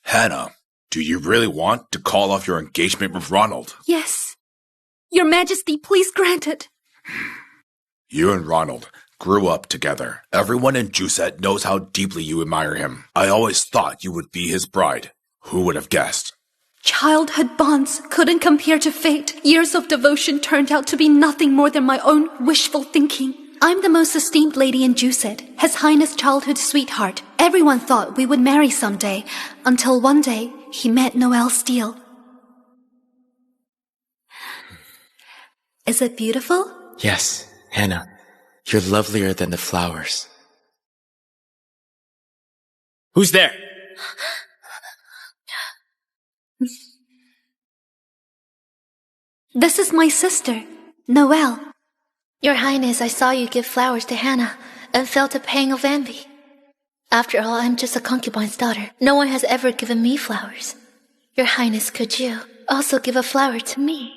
Hannah, do you really want to call off your engagement with Ronald? Yes. Your Majesty, please grant it. You and Ronald grew up together. Everyone in Jusette knows how deeply you admire him. I always thought you would be his bride. Who would have guessed? Childhood bonds couldn't compare to fate. Years of devotion turned out to be nothing more than my own wishful thinking. I'm the most esteemed lady in Jusette, His Highness' childhood sweetheart. Everyone thought we would marry someday, until one day he met Noelle Steele. Is it beautiful? Yes, Hannah. You're lovelier than the flowers. Who's there? This is my sister, Noelle. Your Highness, I saw you give flowers to Hannah and felt a pang of envy. After all, I'm just a concubine's daughter. No one has ever given me flowers. Your Highness, could you also give a flower to me?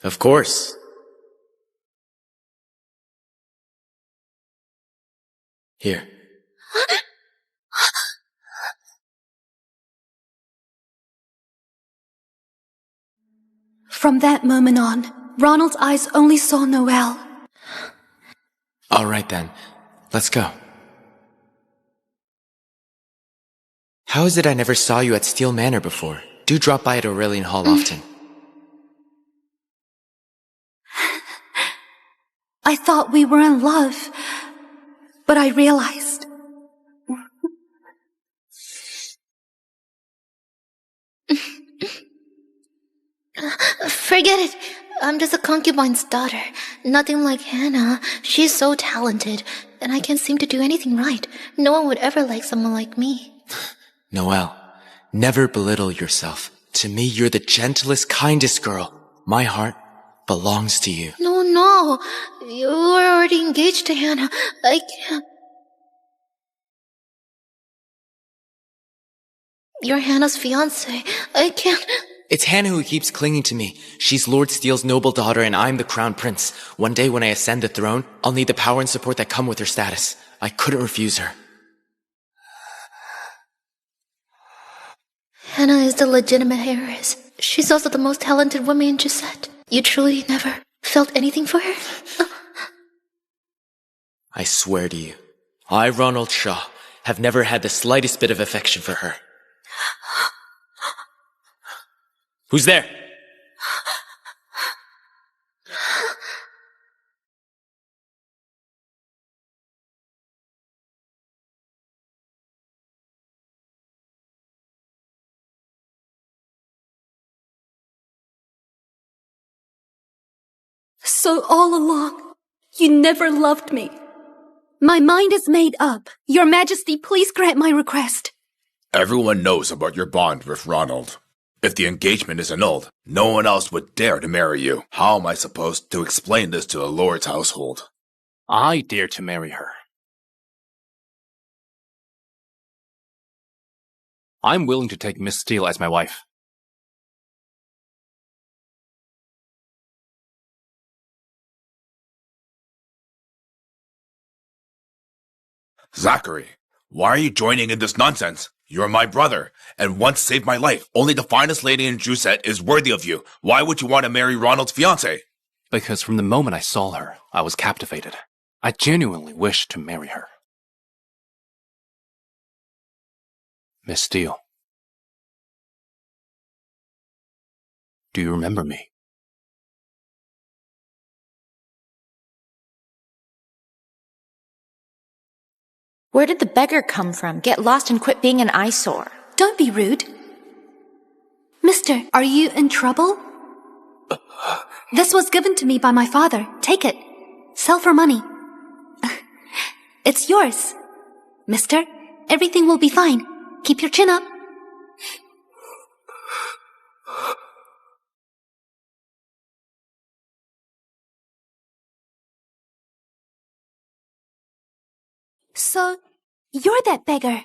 Of course. Here. From that moment on, Ronald's eyes only saw Noelle. All right then, let's go. How is it I never saw you at Steele Manor before? Do drop by at Aurelian Hall often. I thought we were in love, but I realized. Forget it. I'm just a concubine's daughter. Nothing like Hannah. She's so talented, and I can't seem to do anything right. No one would ever like someone like me. Noelle, never belittle yourself. To me, you're the gentlest, kindest girl. My heart belongs to you. No. You are already engaged to Hannah. I can't. You're Hannah's fiancé. I can't. It's Hannah who keeps clinging to me. She's Lord Steele's noble daughter, and I'm the crown prince. One day when I ascend the throne, I'll need the power and support that come with her status. I couldn't refuse her. Hannah is the legitimate heiress. She's also the most talented woman in Jusette. You truly never felt anything for her? I swear to you, I, Ronald Shaw, have never had the slightest bit of affection for her. Who's there? So all along, you never loved me. My mind is made up. Your Majesty, please grant my request. Everyone knows about your bond with Ronald. If the engagement is annulled, no one else would dare to marry you. How am I supposed to explain this to the Lord's household? I dare to marry her. I'm willing to take Miss Steele as my wife. Zachary, why are you joining in this nonsense? You're my brother, and once saved my life. Only the finest lady in Jusette is worthy of you. Why would you want to marry Ronald's fiancé? Because from the moment I saw her, I was captivated. I genuinely wished to marry her. Miss Steele. Do you remember me? Where did the beggar come from? Get lost and quit being an eyesore. Don't be rude. Mister, are you in trouble? This was given to me by my father. Take it. Sell for money. It's yours. Mister, everything will be fine. Keep your chin up. So, you're that beggar.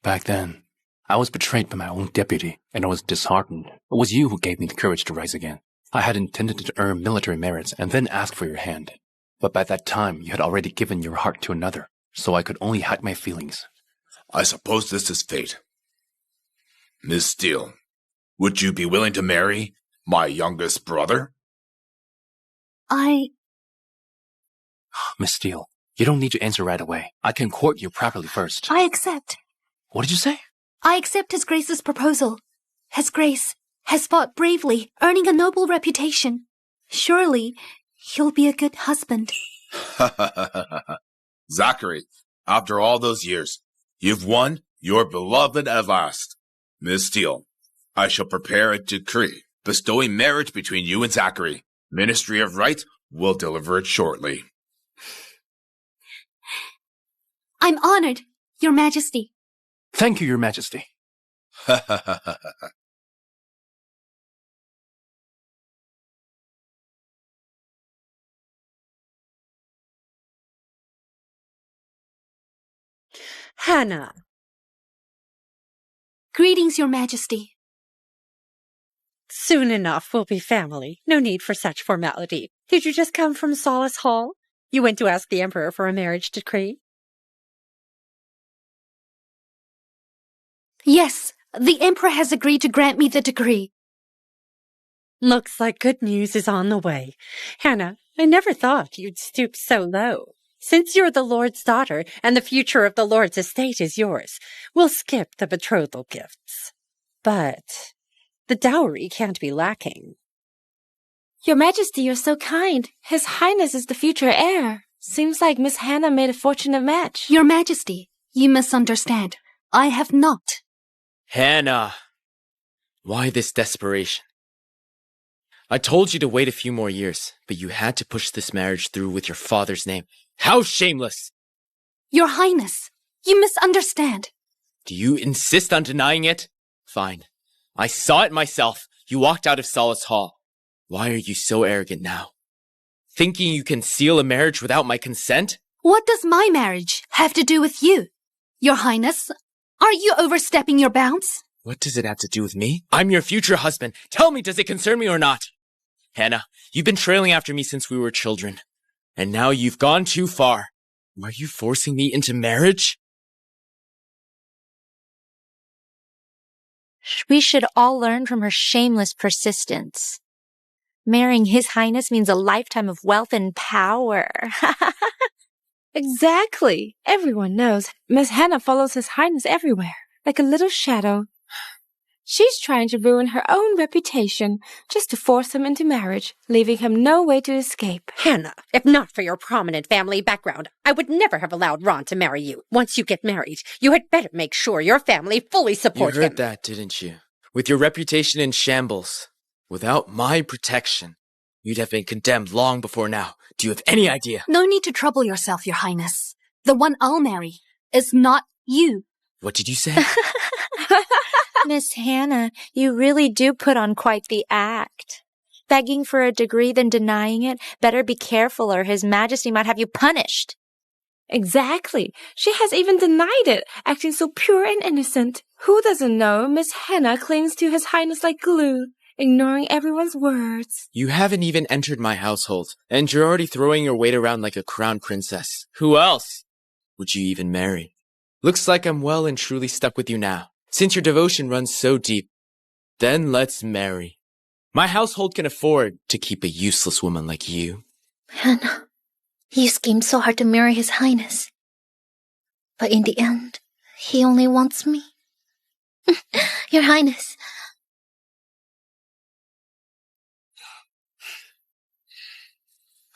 Back then, I was betrayed by my own deputy, and I was disheartened. It was you who gave me the courage to rise again. I had intended to earn military merits and then ask for your hand. But by that time, you had already given your heart to another, so I could only hide my feelings. I suppose this is fate. Miss Steele, would you be willing to marry my youngest brother? Miss Steele, you don't need to answer right away. I can court you properly first. I accept. What did you say? I accept His Grace's proposal. His Grace has fought bravely, earning a noble reputation. Surely, he'll be a good husband. Zachary, after all those years, you've won your beloved at last. Miss Steele, I shall prepare a decree bestowing marriage between you and Zachary. Ministry of Right will deliver it shortly. I'm honored, Your Majesty. Thank you, Your Majesty. Hannah. Greetings, Your Majesty. Soon enough we'll be family. No need for such formality. Did you just come from Solace Hall? You went to ask the Emperor for a marriage decree? Yes, the Emperor has agreed to grant me the decree. Looks like good news is on the way. Hannah, I never thought you'd stoop so low. Since you're the Lord's daughter and the future of the Lord's estate is yours, we'll skip the betrothal gifts. But the dowry can't be lacking. Your Majesty, you're so kind. His Highness is the future heir. Seems like Miss Hannah made a fortunate match. Your Majesty, you misunderstand. I have not. Hannah, why this desperation? I told you to wait a few more years, but you had to push this marriage through with your father's name. How shameless! Your Highness, you misunderstand. Do you insist on denying it? Fine. I saw it myself. You walked out of Solace Hall. Why are you so arrogant now? Thinking you can seal a marriage without my consent? What does my marriage have to do with you? Your Highness, are you overstepping your bounds? What does it have to do with me? I'm your future husband. Tell me, does it concern me or not? Hannah, you've been trailing after me since we were children. And now you've gone too far. Are you forcing me into marriage? We should all learn from her shameless persistence. Marrying His Highness means a lifetime of wealth and power. Exactly. Everyone knows Miss Hannah follows His Highness everywhere, like a little shadow. She's trying to ruin her own reputation just to force him into marriage, leaving him no way to escape. Hannah, if not for your prominent family background, I would never have allowed Ron to marry you. Once you get married, you had better make sure your family fully supports him. You heard that, didn't you? With your reputation in shambles, without my protection, you'd have been condemned long before now. Do you have any idea? No need to trouble yourself, Your Highness. The one I'll marry is not you. What did you say? Miss Hannah, you really do put on quite the act. Begging for a degree then denying it. Better be careful or His Majesty might have you punished. Exactly. She has even denied it, acting so pure and innocent. Who doesn't know Miss Hannah clings to His Highness like glue, ignoring everyone's words? You haven't even entered my household, and you're already throwing your weight around like a crown princess. Who else would you even marry? Looks like I'm well and truly stuck with you now. Since your devotion runs so deep, then let's marry. My household can afford to keep a useless woman like you. Hannah, you schemed so hard to marry His Highness. But in the end, he only wants me. Your Highness.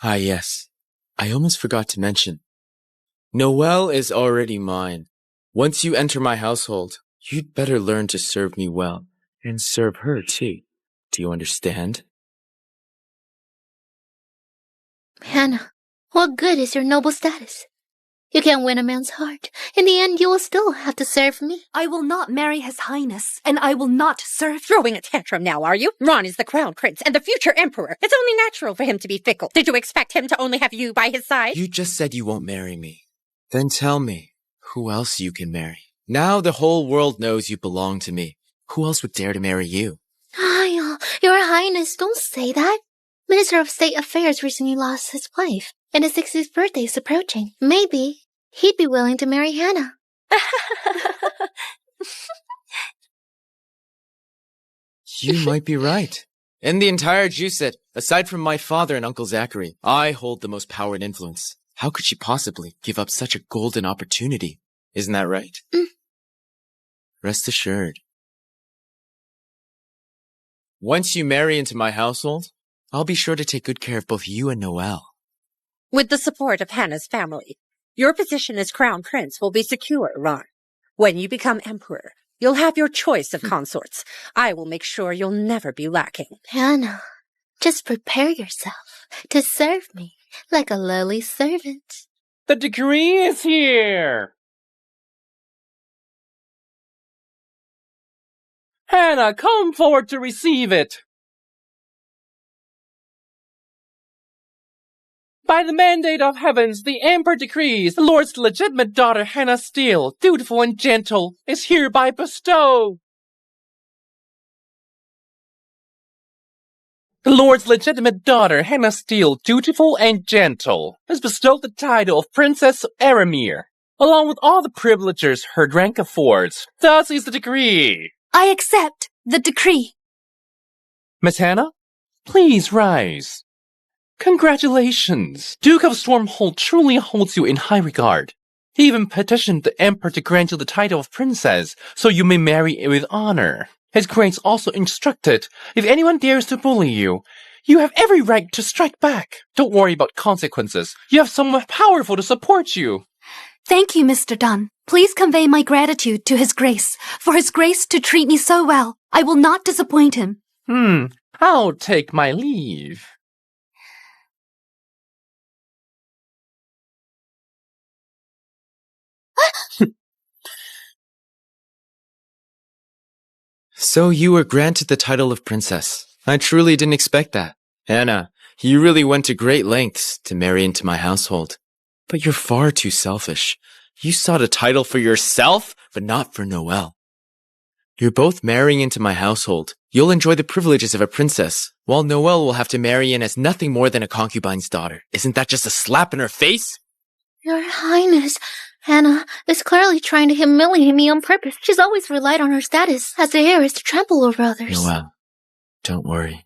Ah, yes. I almost forgot to mention. Noelle is already mine. Once you enter my household, you'd better learn to serve me well, and serve her too. Do you understand? Hannah, what good is your noble status? You can't win a man's heart. In the end, you will still have to serve me. I will not marry His Highness, and I will not serve... Throwing a tantrum now, are you? Ron is the crown prince and the future emperor. It's only natural for him to be fickle. Did you expect him to only have you by his side? You just said you won't marry me. Then tell me, who else you can marry? Now the whole world knows you belong to me. Who else would dare to marry you? Your Highness, don't say that. Minister of State Affairs recently lost his wife. And his 60th birthday is approaching. Maybe he'd be willing to marry Hannah. You might be right. In the entire Juset, aside from my father and Uncle Zachary, I hold the most power and influence. How could she possibly give up such a golden opportunity? Isn't that right? Rest assured. Once you marry into my household, I'll be sure to take good care of both you and Noel. With the support of Hannah's family, your position as crown prince will be secure, Ron. When you become emperor, you'll have your choice of consorts. I will make sure you'll never be lacking. Hannah, just prepare yourself to serve me like a lowly servant. The decree is here! Hannah, come forward to receive it! By the mandate of heavens, the Emperor decrees the Lord's legitimate daughter Hannah Steele, dutiful and gentle, is hereby bestowed. The Lord's legitimate daughter Hannah Steele, dutiful and gentle, is bestowed the title of Princess Aramir, along with all the privileges her rank affords. Thus is the decree. I accept the decree. Miss Hannah, please rise. Congratulations! Duke of Stormhold truly holds you in high regard. He even petitioned the Emperor to grant you the title of princess, so you may marry with honor. His Grace also instructed, if anyone dares to bully you, you have every right to strike back. Don't worry about consequences. You have someone powerful to support you. Thank you, Mr. Dunn. Please convey my gratitude to His Grace, for His Grace to treat me so well. I will not disappoint him. I'll take my leave. So you were granted the title of princess. I truly didn't expect that. Hannah, you really went to great lengths to marry into my household. But you're far too selfish. You sought a title for yourself, but not for Noel. You're both marrying into my household. You'll enjoy the privileges of a princess, while Noel will have to marry in as nothing more than a concubine's daughter. Isn't that just a slap in her face? Your Highness, Hannah is clearly trying to humiliate me on purpose. She's always relied on her status as the heiress to trample over others. Noel, don't worry.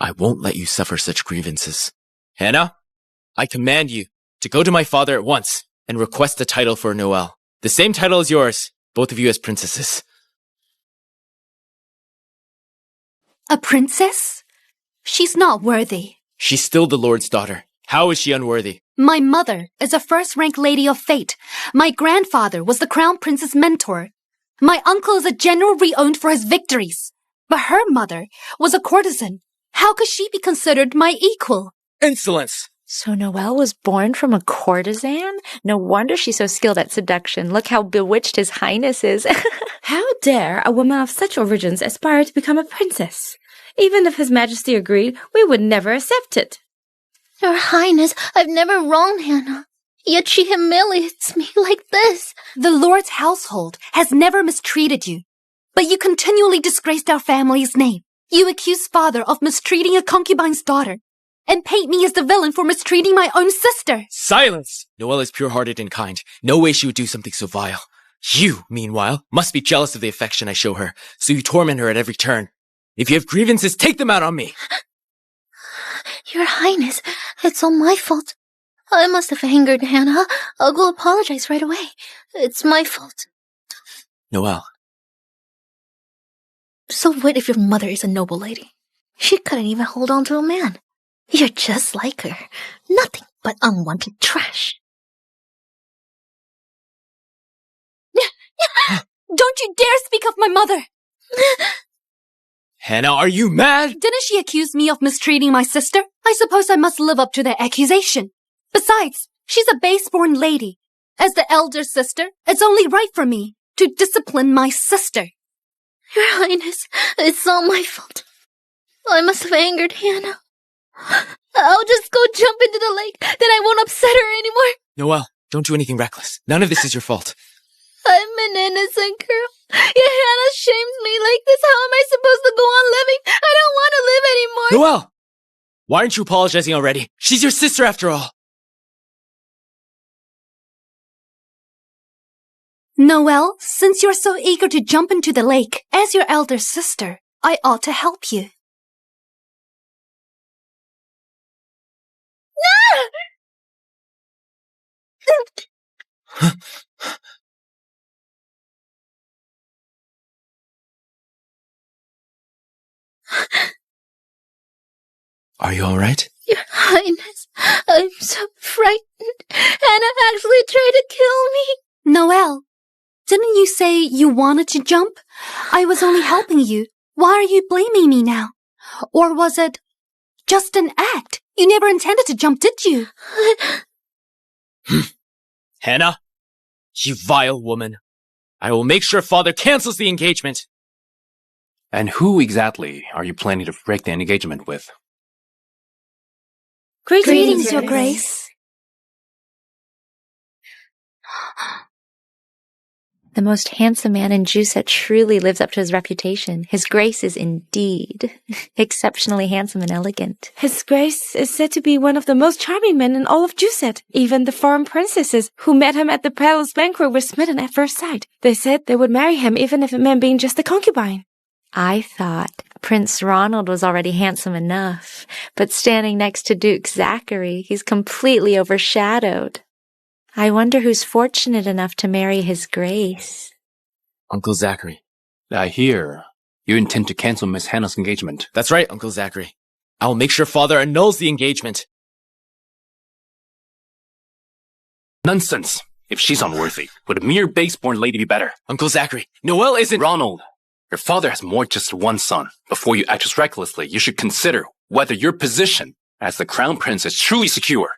I won't let you suffer such grievances. Hannah, I command you to go to my father at once and request a title for Noel. The same title as yours, both of you as princesses. A princess? She's not worthy. She's still the Lord's daughter. How is she unworthy? My mother is a first-rank lady of fate. My grandfather was the crown prince's mentor. My uncle is a general renowned for his victories. But her mother was a courtesan. How could she be considered my equal? Insolence! So Noel was born from a courtesan? No wonder she's so skilled at seduction. Look how bewitched His Highness is. How dare a woman of such origins aspire to become a princess? Even if His Majesty agreed, we would never accept it. Your Highness, I've never wronged Hannah. Yet she humiliates me like this. The Lord's household has never mistreated you. But you continually disgraced our family's name. You accuse father of mistreating a concubine's daughter, and paint me as the villain for mistreating my own sister. Silence! Noelle is pure-hearted and kind. No way she would do something so vile. You, meanwhile, must be jealous of the affection I show her, so you torment her at every turn. If you have grievances, take them out on me. Your Highness, it's all my fault. I must have angered Hannah. I'll go apologize right away. It's my fault. Noelle. So what if your mother is a noble lady? She couldn't even hold on to a man. You're just like her. Nothing but unwanted trash. Don't you dare speak of my mother! Hannah, are you mad? Didn't she accuse me of mistreating my sister? I suppose I must live up to that accusation. Besides, she's a base-born lady. As the elder sister, it's only right for me to discipline my sister. Your Highness, it's all my fault. I must have angered Hannah. I'll just go jump into the lake, then I won't upset her anymore. Noelle, don't do anything reckless. None of this is your fault. I'm an innocent girl. Yet Hannah shames me like this. How am I supposed to go on living? I don't want to live anymore. Noelle! Why aren't you apologizing already? She's your sister after all. Noelle, since you're so eager to jump into the lake, as your elder sister, I ought to help you. Are you all right? Your Highness, I'm so frightened. Hannah actually tried to kill me. Noelle, didn't you say you wanted to jump? I was only helping you. Why are you blaming me now? Or was it just an act? You never intended to jump, did you? Hannah, you vile woman. I will make sure Father cancels the engagement. And who exactly are you planning to break the engagement with? Greetings, Your Grace. The most handsome man in Juset truly lives up to his reputation. His Grace is indeed exceptionally handsome and elegant. His Grace is said to be one of the most charming men in all of Juset. Even the foreign princesses who met him at the palace banquet were smitten at first sight. They said they would marry him even if it meant being just a concubine. I thought Prince Ronald was already handsome enough, but standing next to Duke Zachary, he's completely overshadowed. I wonder who's fortunate enough to marry His Grace. Uncle Zachary. I hear you intend to cancel Miss Hannah's engagement. That's right, Uncle Zachary. I will make sure Father annuls the engagement. Nonsense! If she's unworthy, would a mere base-born lady be better? Uncle Zachary, Noelle isn't— Ronald, your father has more just one son. Before you act as recklessly, you should consider whether your position as the crown prince is truly secure.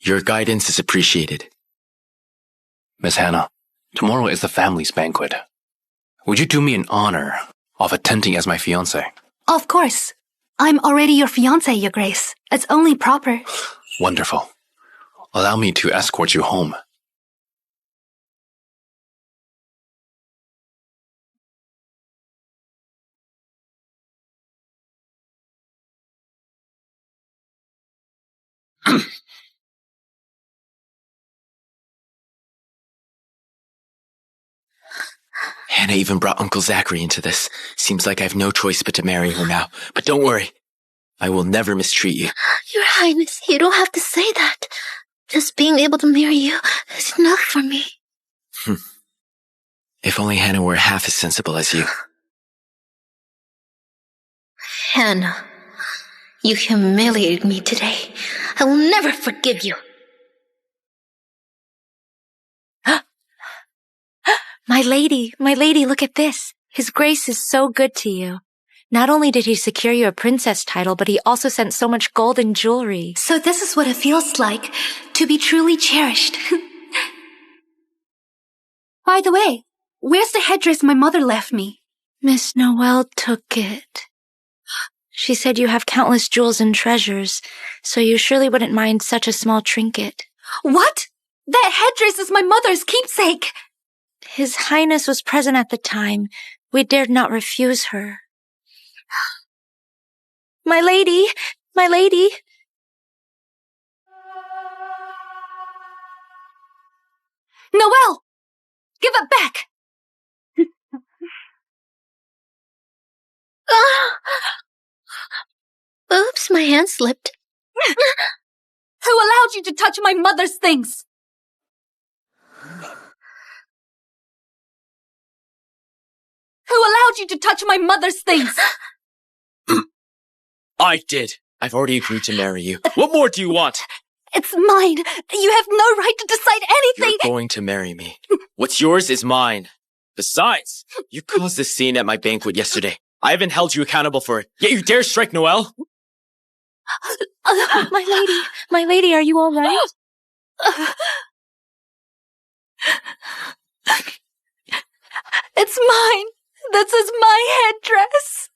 Your guidance is appreciated. Miss Hannah, tomorrow is the family's banquet. Would you do me an honor of attending as my fiancé? Of course. I'm already your fiancé, Your Grace. It's only proper. Wonderful. Allow me to escort you home. Hannah even brought Uncle Zachary into this. Seems like I have no choice but to marry her now. But don't worry. I will never mistreat you. Your Highness, you don't have to say that. Just being able to marry you is enough for me. If only Hannah were half as sensible as you. Hannah, you humiliated me today. I will never forgive you. My lady, look at this. His Grace is so good to you. Not only did he secure you a princess title, but he also sent so much gold and jewelry. So this is what it feels like to be truly cherished. By the way, where's the headdress my mother left me? Miss Noelle took it. She said you have countless jewels and treasures, so you surely wouldn't mind such a small trinket. What? That headdress is my mother's keepsake. His Highness was present at the time. We dared not refuse her. My lady! My lady! Noelle! Give it back! Oops, my hand slipped. Who allowed you to touch my mother's things? Who allowed you to touch my mother's things? I did. I've already agreed to marry you. What more do you want? It's mine. You have no right to decide anything. You're going to marry me. What's yours is mine. Besides, you caused this scene at my banquet yesterday. I haven't held you accountable for it. Yet you dare strike Noelle? My lady, are you all right? It's mine. This is my headdress.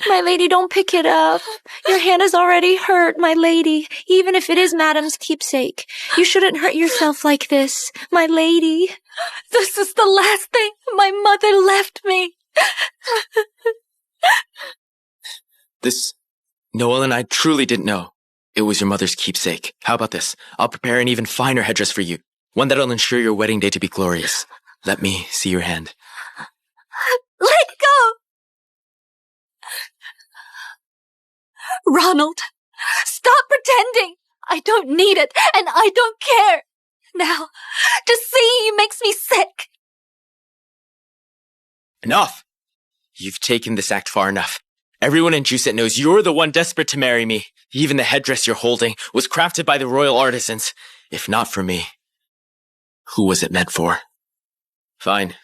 My lady, don't pick it up. Your hand is already hurt, my lady. Even if it is Madame's keepsake, you shouldn't hurt yourself like this, my lady. This is the last thing my mother left me. Noel and I truly didn't know. It was your mother's keepsake. How about this? I'll prepare an even finer headdress for you. One that'll ensure your wedding day to be glorious. Let me see your hand. Let go! Ronald, stop pretending! I don't need it, and I don't care! Now, to see you makes me sick! Enough! You've taken this act far enough. Everyone in Juicet knows you're the one desperate to marry me. Even the headdress you're holding was crafted by the royal artisans. If not for me, who was it meant for? Fine.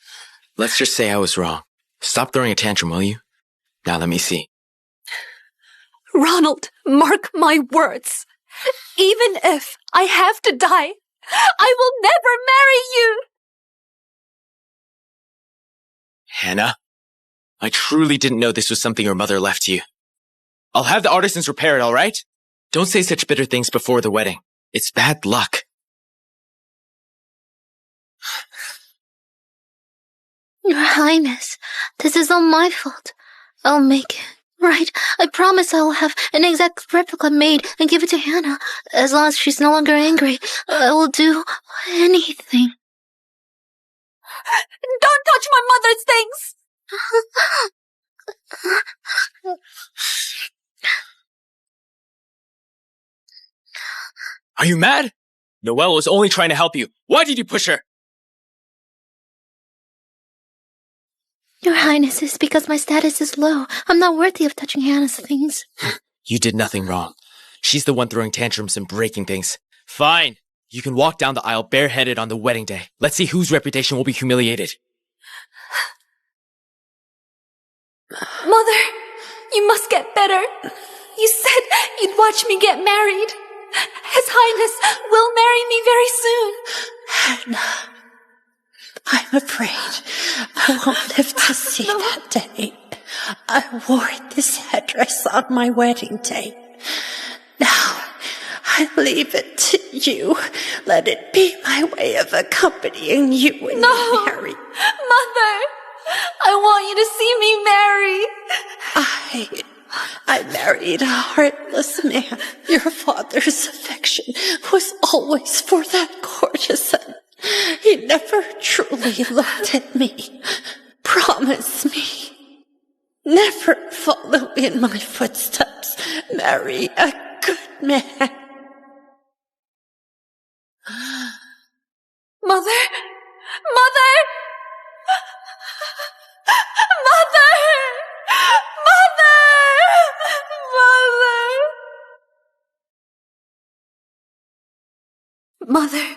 Let's just say I was wrong. Stop throwing a tantrum, will you? Now let me see. Ronald, mark my words. Even if I have to die, I will never marry you! Hannah, I truly didn't know this was something your mother left you. I'll have the artisans repair it, all right? Don't say such bitter things before the wedding. It's bad luck. Your Highness, this is all my fault. I'll make it right. I promise I'll have an exact replica made and give it to Hannah. As long as she's no longer angry, I will do anything. Don't touch my mother's things! Are you mad? Noelle was only trying to help you. Why did you push her? Your Highness, it's because my status is low. I'm not worthy of touching Hannah's things. You did nothing wrong. She's the one throwing tantrums and breaking things. Fine. You can walk down the aisle bareheaded on the wedding day. Let's see whose reputation will be humiliated. Mother, you must get better. You said you'd watch me get married. His Highness will marry me very soon. Hannah, I'm afraid I won't live to see that day. I wore this headdress on my wedding day. Now, I leave it to you. Let it be my way of accompanying you when you marry. Mother, I want you to see me marry. I married a heartless man. Your father's affection was always for that courtesan. He never truly looked at me. Promise me. Never follow in my footsteps. Marry a good man. Mother! Mother! Mother! Mother! Mother! Mother,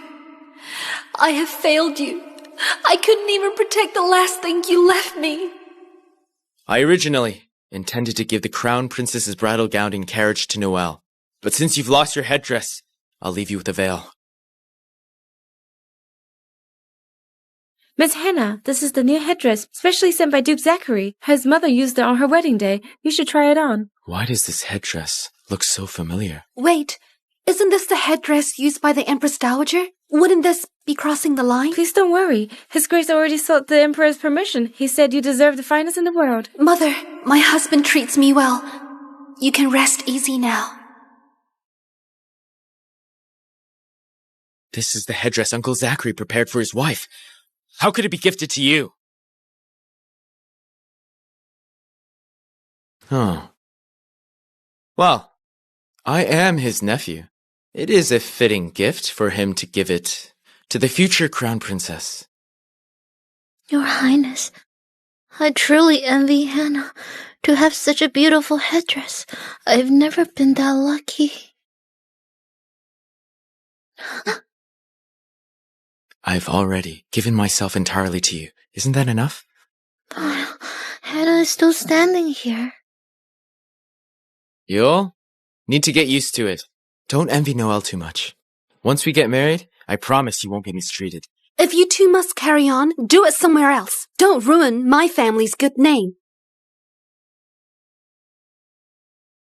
I have failed you. I couldn't even protect the last thing you left me. I originally intended to give the crown princess's bridal gown and carriage to Noelle. But since you've lost your headdress, I'll leave you with a veil. Miss Hannah, this is the new headdress, specially sent by Duke Zachary. His mother used it on her wedding day. You should try it on. Why does this headdress look so familiar? Wait, isn't this the headdress used by the Empress Dowager? Wouldn't this be crossing the line? Please don't worry. His Grace already sought the Emperor's permission. He said you deserve the finest in the world. Mother, my husband treats me well. You can rest easy now. This is the headdress Uncle Zachary prepared for his wife. How could it be gifted to you? Well, I am his nephew. It is a fitting gift for him to give it to the future crown princess. Your Highness, I truly envy Hannah to have such a beautiful headdress. I've never been that lucky. I've already given myself entirely to you. Isn't that enough? Hannah is still standing here. You'll need to get used to it. Don't envy Noelle too much. Once we get married, I promise you won't get mistreated. If you two must carry on, do it somewhere else. Don't ruin my family's good name.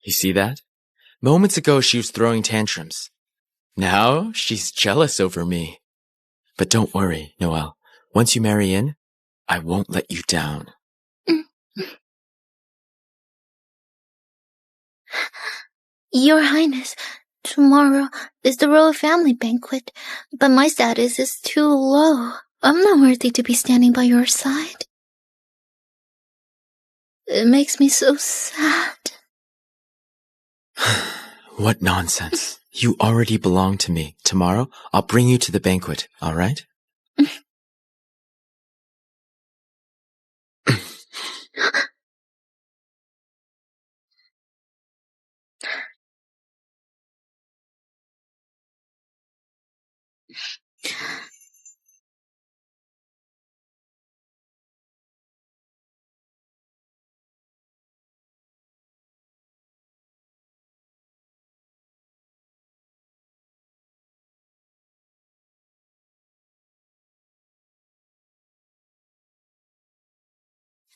You see that? Moments ago, she was throwing tantrums. Now, she's jealous over me. But don't worry, Noelle. Once you marry in, I won't let you down. Your Highness, tomorrow is the royal family banquet, but my status is too low. I'm not worthy to be standing by your side. It makes me so sad. What nonsense. You already belong to me. Tomorrow, I'll bring you to the banquet, all right?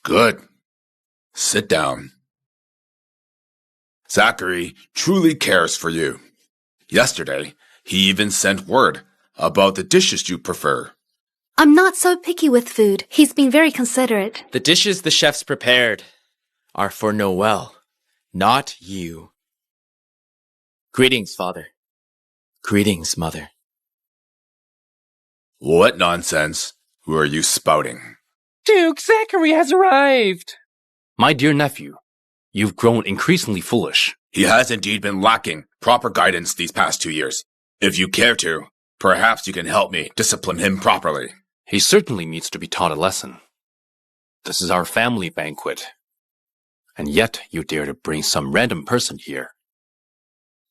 Good. Sit down. Zachary truly cares for you. Yesterday, he even sent word about the dishes you prefer. I'm not so picky with food. He's been very considerate. The dishes the chefs prepared are for Noel, not you. Greetings, Father. Greetings, Mother. What nonsense? Who are you spouting? Duke, Zachary has arrived! My dear nephew, you've grown increasingly foolish. He has indeed been lacking proper guidance these past 2 years. If you care to, perhaps you can help me discipline him properly. He certainly needs to be taught a lesson. This is our family banquet. And yet you dare to bring some random person here.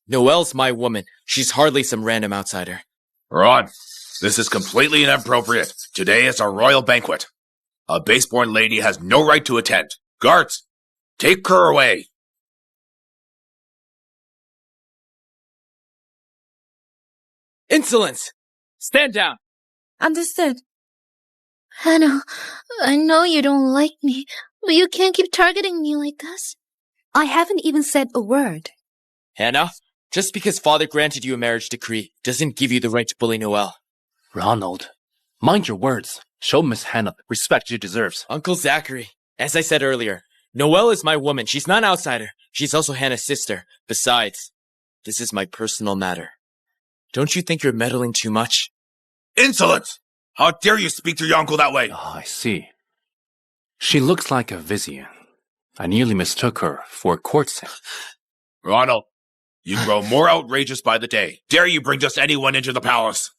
Noelle's my woman. She's hardly some random outsider. Ron, this is completely inappropriate. Today is our royal banquet. A base-born lady has no right to attend. Guards, take her away. Insolence! Stand down! Understood. Hannah, I know you don't like me, but you can't keep targeting me like this. I haven't even said a word. Hannah, just because Father granted you a marriage decree doesn't give you the right to bully Noel. Ronald, mind your words. Show Miss Hannah the respect she deserves. Uncle Zachary, as I said earlier, Noelle is my woman. She's not an outsider. She's also Hannah's sister. Besides, this is my personal matter. Don't you think you're meddling too much? Insolence! How dare you speak to your uncle that way? Oh, I see. She looks like a Vizian. I nearly mistook her for a courtesan. Ronald, you grow more outrageous by the day. Dare you bring just anyone into the palace?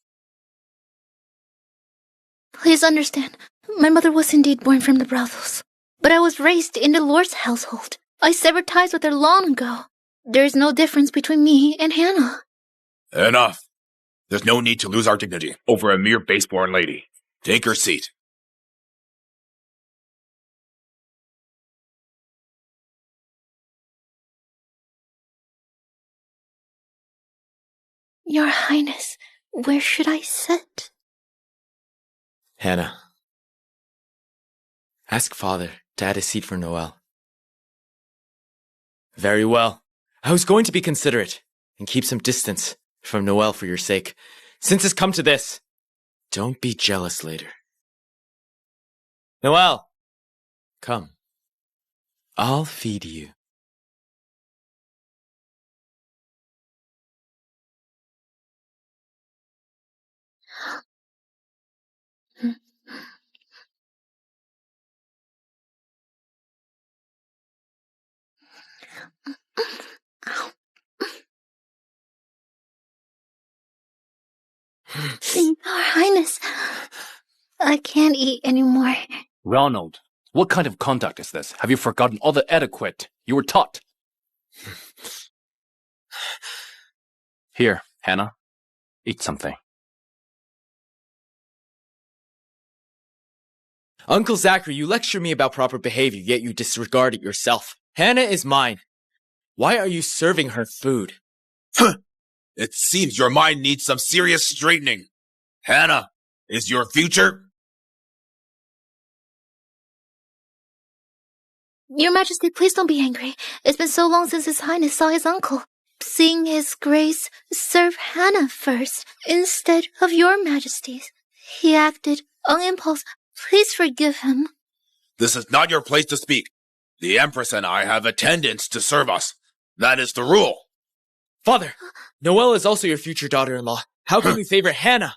Please understand, my mother was indeed born from the brothels, but I was raised in the Lord's household. I severed ties with her long ago. There is no difference between me and Hannah. Enough. There's no need to lose our dignity over a mere base-born lady. Take her seat. Your Highness, where should I sit? Hannah, ask Father to add a seat for Noel. Very well. I was going to be considerate and keep some distance from Noel for your sake. Since it's come to this, don't be jealous later. Noel, come. I'll feed you. Your Highness, I can't eat anymore. Ronald, what kind of conduct is this? Have you forgotten all the etiquette you were taught? Here, Hannah, eat something. Uncle Zachary, you lecture me about proper behavior, yet you disregard it yourself. Hannah is mine. Why are you serving her food? It seems your mind needs some serious straightening. Hannah, is your future? Your Majesty, please don't be angry. It's been so long since His Highness saw his uncle. Seeing His Grace serve Hannah first, instead of your Majesty's. He acted on impulse. Please forgive him. This is not your place to speak. The Empress and I have attendants to serve us. That is the rule. Father, Noelle is also your future daughter-in-law. How can you favor Hannah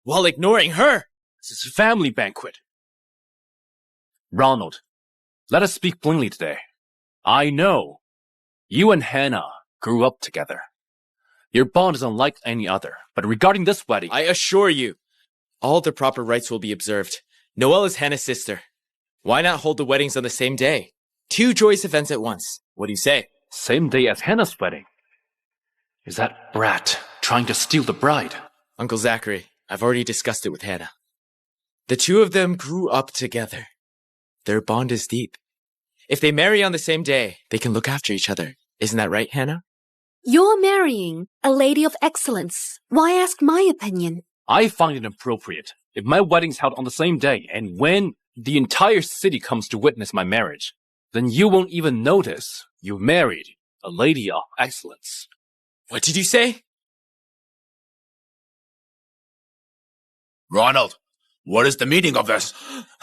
while ignoring her? This is a family banquet. Ronald, let us speak plainly today. I know you and Hannah grew up together. Your bond is unlike any other. But regarding this wedding, I assure you, all the proper rites will be observed. Noelle is Hannah's sister. Why not hold the weddings on the same day? 2 joyous events at once. What do you say? same day as Hannah's wedding. Is that brat trying to steal the bride? Uncle Zachary, I've already discussed it with Hannah. The 2 of them grew up together. Their bond is deep. If they marry on the same day, they can look after each other. Isn't that right, Hannah? You're marrying a lady of excellence. Why ask my opinion? I find it appropriate if my wedding's held on the same day and when the entire city comes to witness my marriage, then you won't even notice you married a lady of excellence. What did you say? Ronald, what is the meaning of this?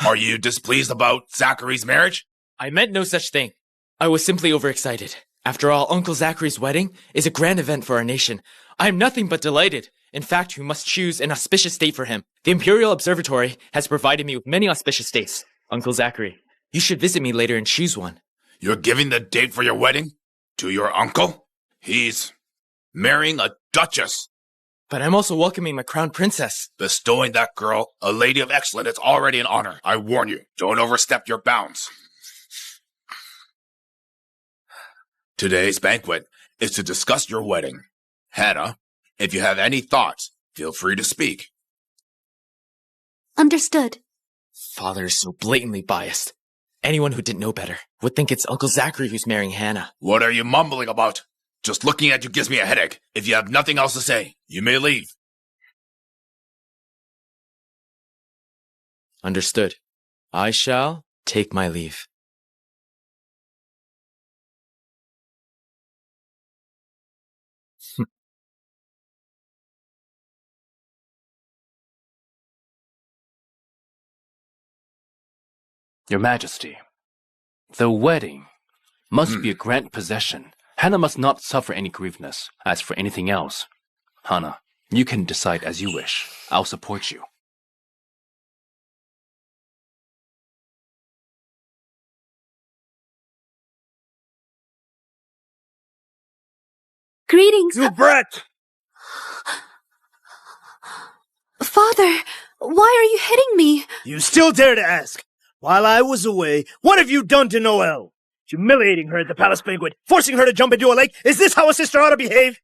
Are you displeased about Zachary's marriage? I meant no such thing. I was simply overexcited. After all, Uncle Zachary's wedding is a grand event for our nation. I am nothing but delighted. In fact, we must choose an auspicious date for him. The Imperial Observatory has provided me with many auspicious dates. Uncle Zachary, you should visit me later and choose one. You're giving the date for your wedding to your uncle? He's marrying a duchess. But I'm also welcoming my crown princess. Bestowing that girl a lady of excellence is already an honor. I warn you, don't overstep your bounds. Today's banquet is to discuss your wedding. Hannah, if you have any thoughts, feel free to speak. Understood. Father is so blatantly biased. Anyone who didn't know better would think it's Uncle Zachary who's marrying Hannah. What are you mumbling about? Just looking at you gives me a headache. If you have nothing else to say, you may leave. Understood. I shall take my leave. Your Majesty, the wedding must be a grand possession. Hannah must not suffer any grievousness. As for anything else, Hannah, you can decide as you wish. I'll support you. Greetings. You brat! Father, why are you hitting me? You still dare to ask? While I was away, what have you done to Noelle? Humiliating her at the palace banquet, forcing her to jump into a lake. Is this how a sister ought to behave?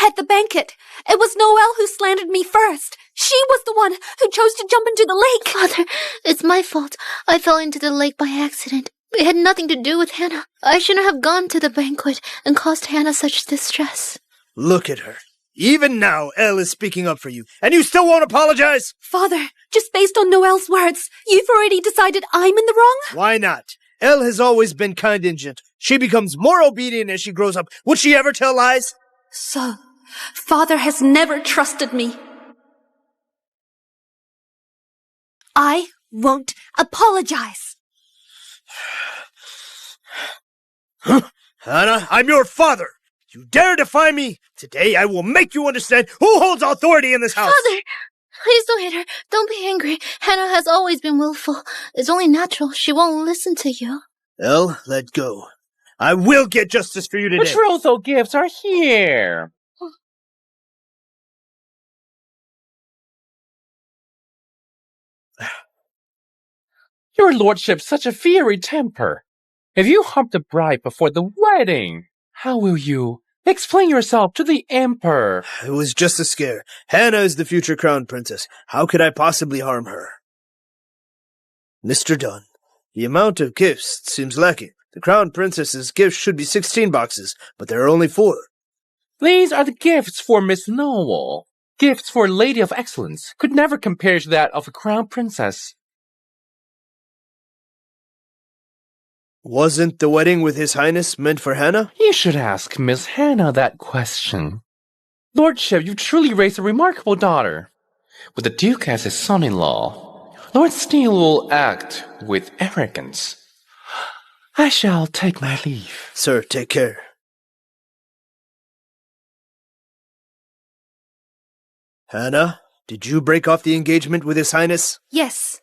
At the banquet, it was Noelle who slandered me first. She was the one who chose to jump into the lake. Father, it's my fault. I fell into the lake by accident. It had nothing to do with Hannah. I shouldn't have gone to the banquet and caused Hannah such distress. Look at her. Even now, Elle is speaking up for you, and you still won't apologize? Father, just based on Noelle's words, you've already decided I'm in the wrong? Why not? Elle has always been kind and gentle. She becomes more obedient as she grows up. Would she ever tell lies? So, Father has never trusted me. I won't apologize. Hannah, I'm your father. You dare defy me? Today I will make you understand who holds authority in this house. Father, please don't hit her. Don't be angry. Hannah has always been willful. It's only natural. She won't listen to you. Elle, let go. I will get justice for you today. Betrothal gifts are here. Your lordship's such a fiery temper. If you harm the bride before the wedding, how will you explain yourself to the emperor? It was just a scare. Hannah is the future crown princess. How could I possibly harm her? Mr. Dunn, the amount of gifts seems lacking. The crown princess's gifts should be 16 boxes, but there are only 4. These are the gifts for Miss Noel. Gifts for a lady of excellence could never compare to that of a crown princess. Wasn't the wedding with His Highness meant for Hannah? You should ask Miss Hannah that question. Lordship, you've truly raised a remarkable daughter. With the Duke as his son-in-law, Lord Steele will act with arrogance. I shall take my leave. Sir, take care. Hannah, did you break off the engagement with His Highness? Yes.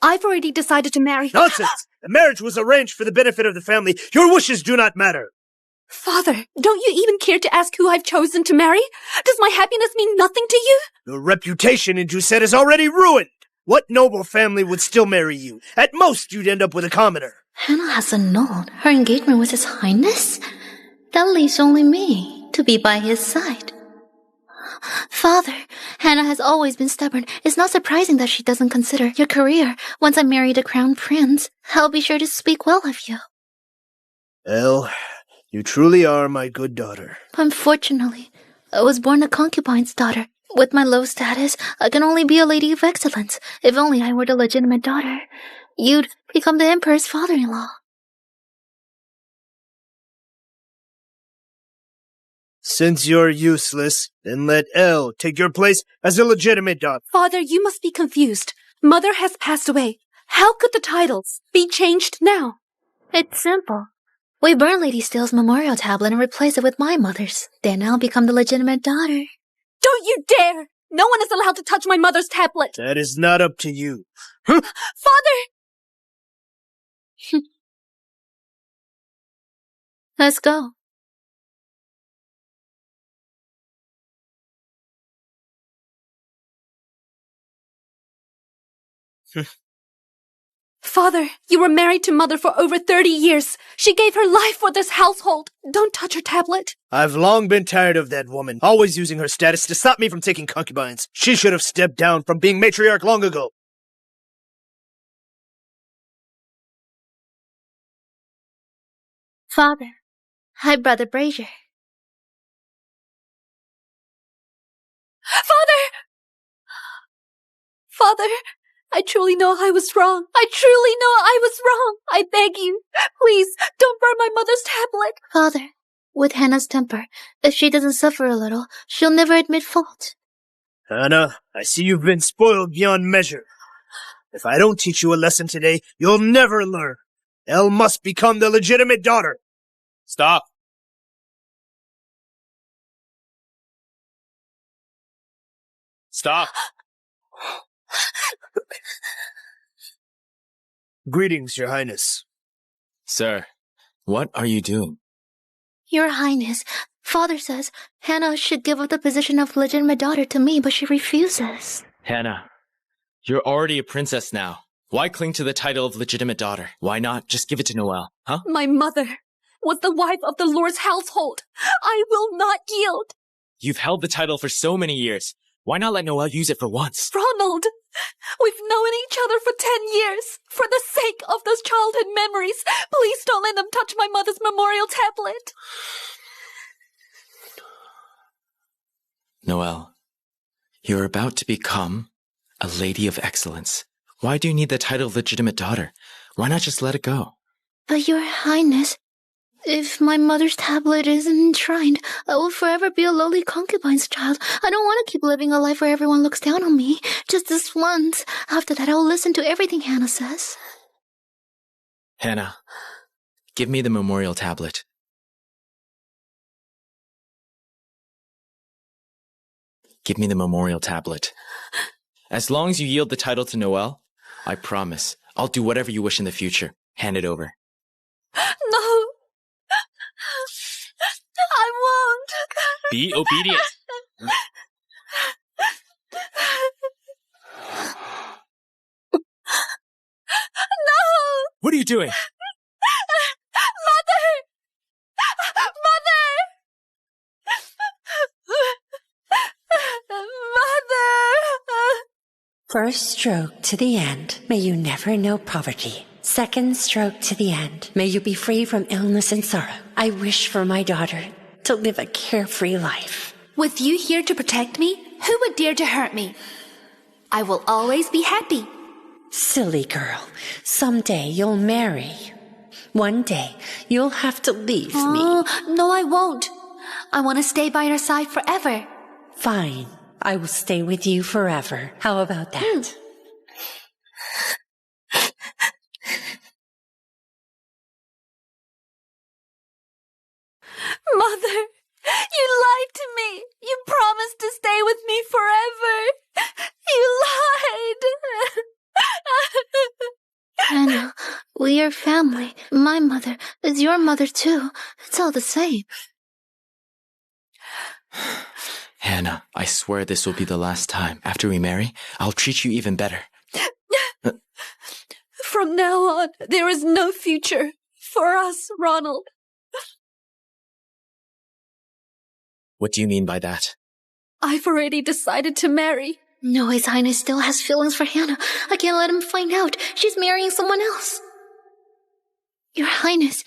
I've already decided to marry. Nonsense! The marriage was arranged for the benefit of the family. Your wishes do not matter. Father, don't you even care to ask who I've chosen to marry? Does my happiness mean nothing to you? Your reputation in Doucet is already ruined. What noble family would still marry you? At most, you'd end up with a commoner. Hannah has annulled her engagement with His Highness? That leaves only me to be by his side. Father, Hannah has always been stubborn. It's not surprising that she doesn't consider your career. Once I marry the crown prince, I'll be sure to speak well of you. Elle, you truly are my good daughter. Unfortunately, I was born a concubine's daughter. With my low status, I can only be a lady of excellence. If only I were the legitimate daughter, you'd become the emperor's father-in-law. Since you're useless, then let Elle take your place as a legitimate daughter. Father, you must be confused. Mother has passed away. How could the titles be changed now? It's simple. We burn Lady Steele's memorial tablet and replace it with my mother's. Then I'll become the legitimate daughter. Don't you dare! No one is allowed to touch my mother's tablet. That is not up to you. Father! Let's go. Father, you were married to Mother for over 30 years. She gave her life for this household. Don't touch her tablet. I've long been tired of that woman, always using her status to stop me from taking concubines. She should have stepped down from being matriarch long ago. Father, hi, Brother Brazier. Father, I truly know I was wrong. I beg you, please, don't burn my mother's tablet. Father, with Hannah's temper, if she doesn't suffer a little, she'll never admit fault. Hannah, I see you've been spoiled beyond measure. If I don't teach you a lesson today, you'll never learn. Elle must become the legitimate daughter. Stop. Stop. Greetings, Your Highness. Sir, what are you doing? Your Highness, Father says Hannah should give up the position of legitimate daughter to me, but she refuses. Hannah, you're already a princess now. Why cling to the title of legitimate daughter? Why not just give it to Noelle, huh? My mother was the wife of the Lord's household. I will not yield. You've held the title for so many years. Why not let Noelle use it for once? Ronald, we've known each other for 10 years. For the sake of those childhood memories, please don't let them touch my mother's memorial tablet. Noelle, you're about to become a lady of excellence. Why do you need the title of legitimate daughter? Why not just let it go? But Your Highness, if my mother's tablet isn't enshrined, I will forever be a lowly concubine's child. I don't want to keep living a life where everyone looks down on me. Just this once. After that, I'll listen to everything Hannah says. Hannah, give me the memorial tablet. Give me the memorial tablet. As long as you yield the title to Noelle, I promise I'll do whatever you wish in the future. Hand it over. No. I won't. Be obedient. No! What are you doing? Mother! First stroke to the end, may you never know poverty. Second stroke to the end, may you be free from illness and sorrow. I wish for my daughter to live a carefree life. With you here to protect me, who would dare to hurt me? I will always be happy. Silly girl, someday you'll marry. One day you'll have to leave me. No, I won't. I want to stay by your side forever. Fine, I will stay with you forever. How about that? Mother, you lied to me. You promised to stay with me forever. You lied. Hannah, we are family. My mother is your mother too. It's all the same. Hannah, I swear this will be the last time. After we marry, I'll treat you even better. From now on, there is no future for us, Ronald. What do you mean by that? I've already decided to marry. No, His Highness still has feelings for Hannah. I can't let him find out. She's marrying someone else. Your Highness,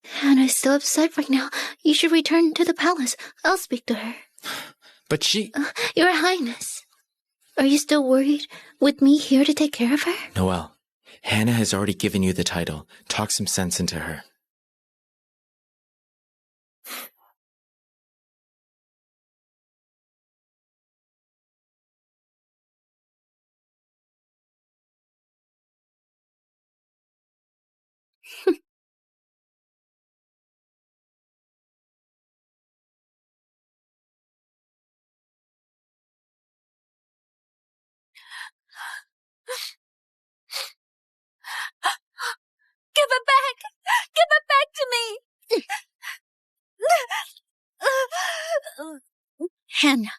Hannah is still upset right now. You should return to the palace. I'll speak to her. But she... Your Highness, are you still worried with me here to take care of her? Noelle, Hannah has already given you the title. Talk some sense into her. Give it back! Give it back to me! Hannah,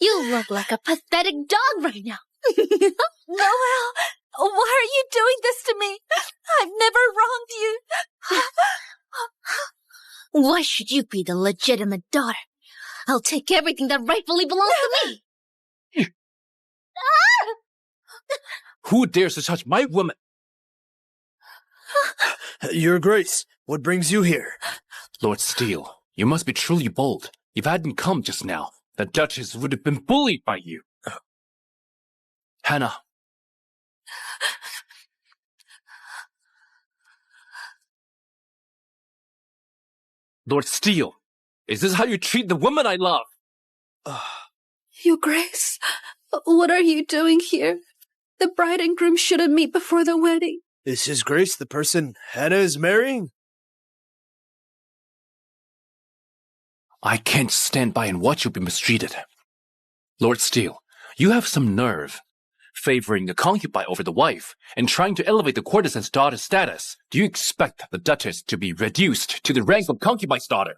you look like a pathetic dog right now. Noelle, why are you doing this to me? I've never wronged you. Why should you be the legitimate daughter? I'll take everything that rightfully belongs to me. Who dares to touch my woman? Your Grace, what brings you here? Lord Steele, you must be truly bold. If I hadn't come just now, the Duchess would have been bullied by you. Hannah. Lord Steele, is this how you treat the woman I love? Your Grace, what are you doing here? The bride and groom shouldn't meet before the wedding. Is His Grace the person Hannah is marrying? I can't stand by and watch you be mistreated. Lord Steele, you have some nerve. Favoring the concubine over the wife, and trying to elevate the courtesan's daughter's status. Do you expect the Duchess to be reduced to the rank of concubine's daughter?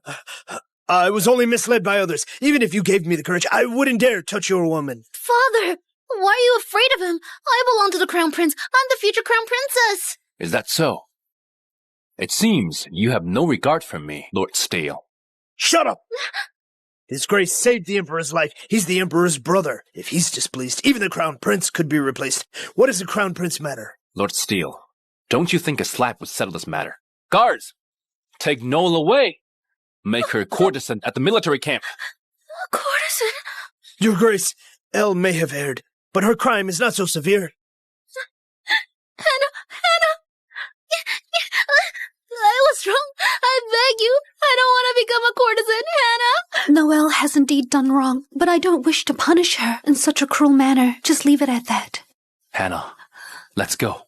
I was only misled by others. Even if you gave me the courage, I wouldn't dare touch your woman. Father, why are you afraid of him? I belong to the Crown Prince. I'm the future Crown Princess. Is that so? It seems you have no regard for me, Lord Steele. Shut up! His Grace saved the Emperor's life. He's the Emperor's brother. If he's displeased, even the Crown Prince could be replaced. What does the Crown Prince matter? Lord Steele, don't you think a slap would settle this matter? Guards! Take Noel away! Make her a courtesan at the military camp. A courtesan? Your Grace, Elle may have erred, but her crime is not so severe. Hannah! I was wrong. I beg you. I don't want to become a courtesan, Hannah. Noelle has indeed done wrong, but I don't wish to punish her in such a cruel manner. Just leave it at that. Hannah, let's go.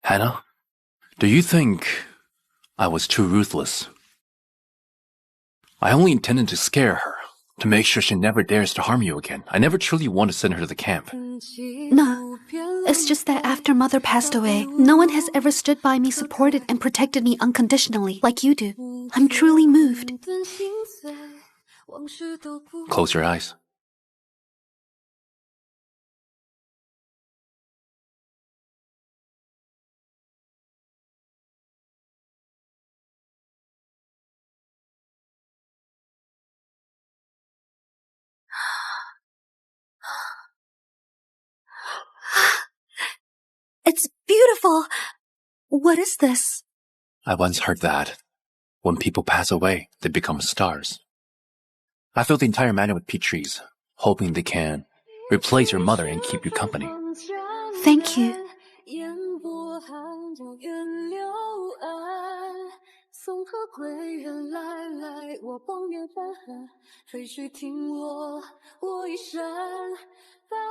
Hannah, do you think I was too ruthless? I only intended to scare her, to make sure she never dares to harm you again. I never truly want to send her to the camp. No, it's just that after Mother passed away, no one has ever stood by me, supported and protected me unconditionally, like you do. I'm truly moved. Close your eyes. It's beautiful. What is this? I once heard that when people pass away, they become stars. I filled the entire manor with peach trees, hoping they can replace your mother and keep you company. Thank you. 松和归人来来，我望眼山河，废墟听落我一生，带来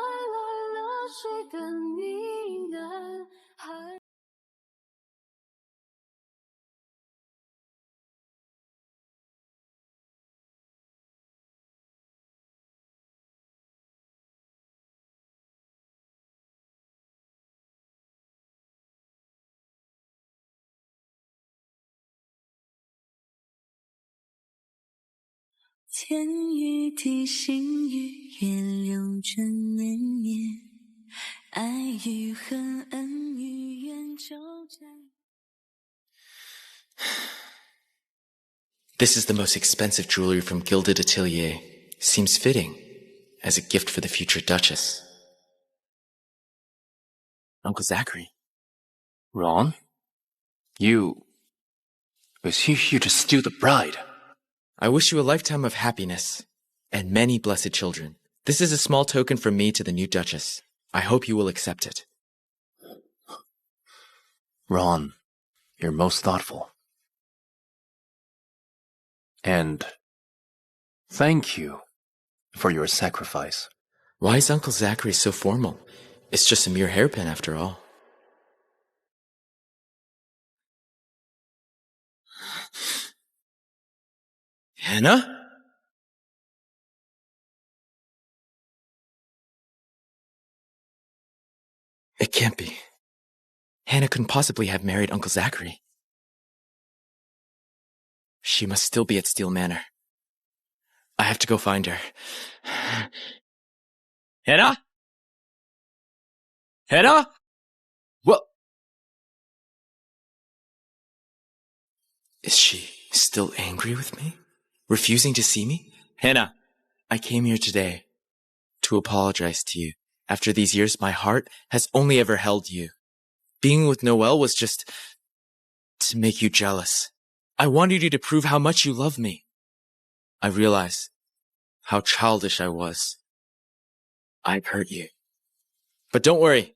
了谁的呢喃？还天与地，心与月，流转年年，爱与恨，恩与怨，纠缠。 This is the most expensive jewelry from Gilded Atelier. Seems fitting as a gift for the future Duchess. Uncle Zachary. Ron? Is he here to steal the bride? I wish you a lifetime of happiness and many blessed children. This is a small token from me to the new Duchess. I hope you will accept it. Ron, you're most thoughtful. And thank you for your sacrifice. Why is Uncle Zachary so formal? It's just a mere hairpin after all. Hannah? It can't be. Hannah couldn't possibly have married Uncle Zachary. She must still be at Steel Manor. I have to go find her. Hannah? Hannah? What? Is she still angry with me? Refusing to see me? Hannah, I came here today to apologize to you. After these years, my heart has only ever held you. Being with Noelle was just to make you jealous. I wanted you to prove how much you love me. I realize how childish I was. I've hurt you. But don't worry.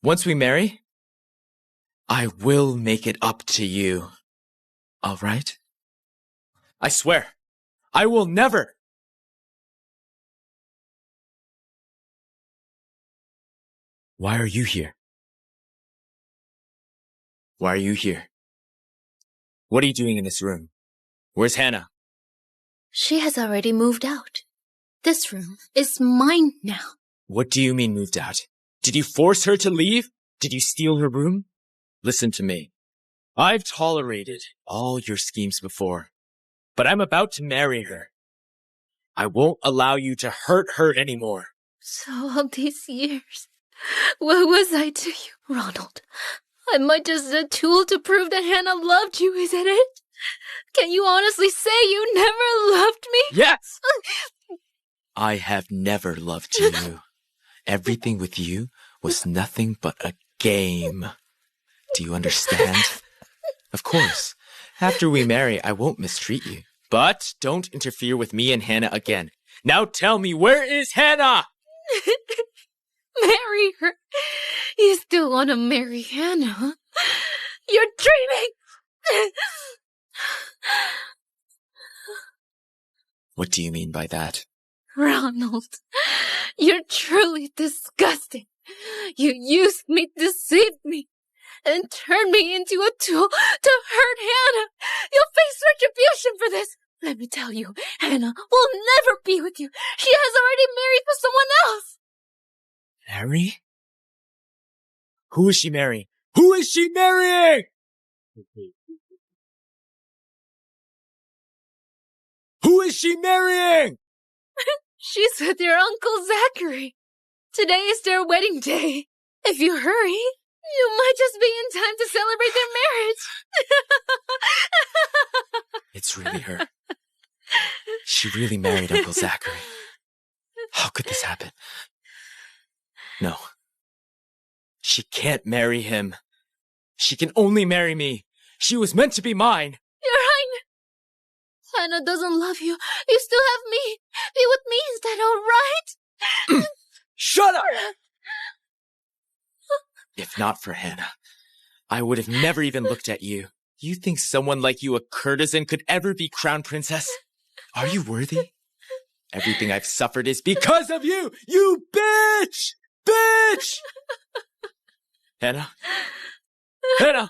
Once we marry, I will make it up to you. All right? I swear, I will never. Why are you here? Why are you here? What are you doing in this room? Where's Hannah? She has already moved out. This room is mine now. What do you mean moved out? Did you force her to leave? Did you steal her room? Listen to me. I've tolerated all your schemes before, but I'm about to marry her. I won't allow you to hurt her anymore. So all these years, what was I to you, Ronald? Am I just a tool to prove that Hannah loved you, is that it? Can you honestly say you never loved me? Yes! I have never loved you. Everything with you was nothing but a game. Do you understand? Of course, after we marry, I won't mistreat you. But don't interfere with me and Hannah again. Now tell me, where is Hannah? Marry her? You still want to marry Hannah, huh? You're dreaming! What do you mean by that? Ronald, you're truly disgusting. You used me, deceived me, and turned me into a tool to hurt Hannah. You'll face retribution for this. Let me tell you, Hannah will never be with you. She has already married for someone else. Marry? Who is she marrying? Who is she marrying? Who is she marrying? She's with your Uncle Zachary. Today is their wedding day. If you hurry, you might just be in time to celebrate their marriage. It's really her. She really married Uncle Zachary. How could this happen? No. She can't marry him. She can only marry me. She was meant to be mine. Your Highness, Hannah doesn't love you. You still have me. Be with me instead, all right? Shut up! If not for Hannah, I would have never even looked at you. You think someone like you, a courtesan, could ever be crown princess? Are you worthy? Everything I've suffered is because of you! You bitch! Bitch! Hannah? Hannah!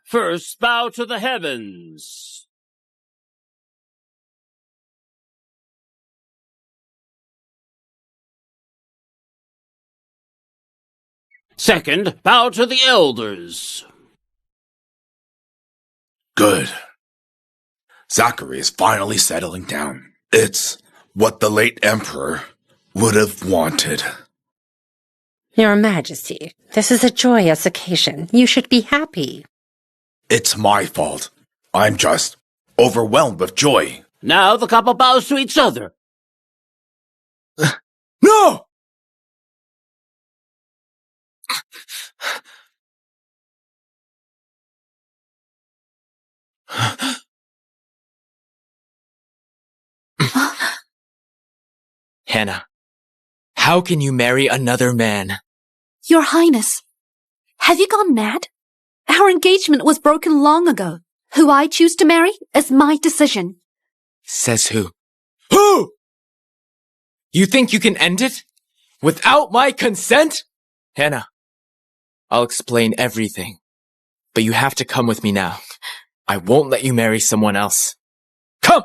First, bow to the heavens. Second, bow to the elders. Good. Zachary is finally settling down. It's what the late emperor would have wanted. Your Majesty, this is a joyous occasion. You should be happy. It's my fault. I'm just overwhelmed with joy. Now the couple bows to each other. No! Hannah, how can you marry another man? Your Highness, have you gone mad? Our engagement was broken long ago. Who I choose to marry is my decision. Says who? Who? You think you can end it? Without my consent? Hannah, I'll explain everything. But you have to come with me now. I won't let you marry someone else. Come!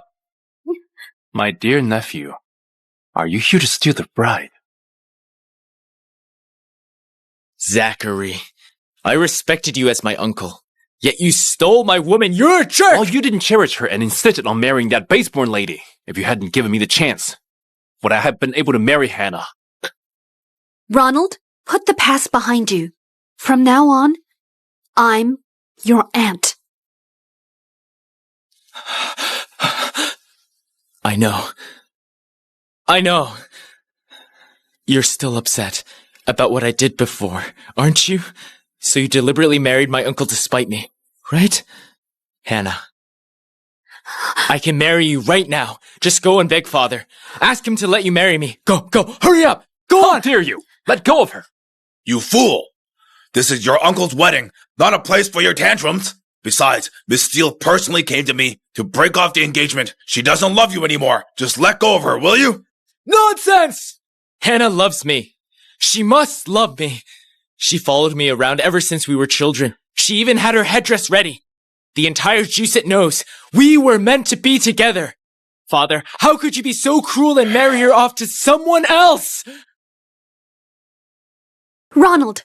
My dear nephew, are you here to steal the bride? Zachary, I respected you as my uncle. Yet you stole my woman. You're a jerk! Well, you didn't cherish her and insisted on marrying that baseborn lady. If you hadn't given me the chance, would I have been able to marry Hannah? Ronald, put the past behind you. From now on, I'm your aunt. I know. I know. You're still upset about what I did before, aren't you? So you deliberately married my uncle to spite me, right? Hannah, I can marry you right now. Just go and beg Father. Ask him to let you marry me. Go, hurry up! Go on! How dare you! Let go of her! You fool! This is your uncle's wedding, not a place for your tantrums. Besides, Miss Steele personally came to me to break off the engagement. She doesn't love you anymore. Just let go of her, will you? Nonsense! Hannah loves me. She must love me. She followed me around ever since we were children. She even had her headdress ready. The entire Juicet knows we were meant to be together. Father, how could you be so cruel and marry her off to someone else? Ronald,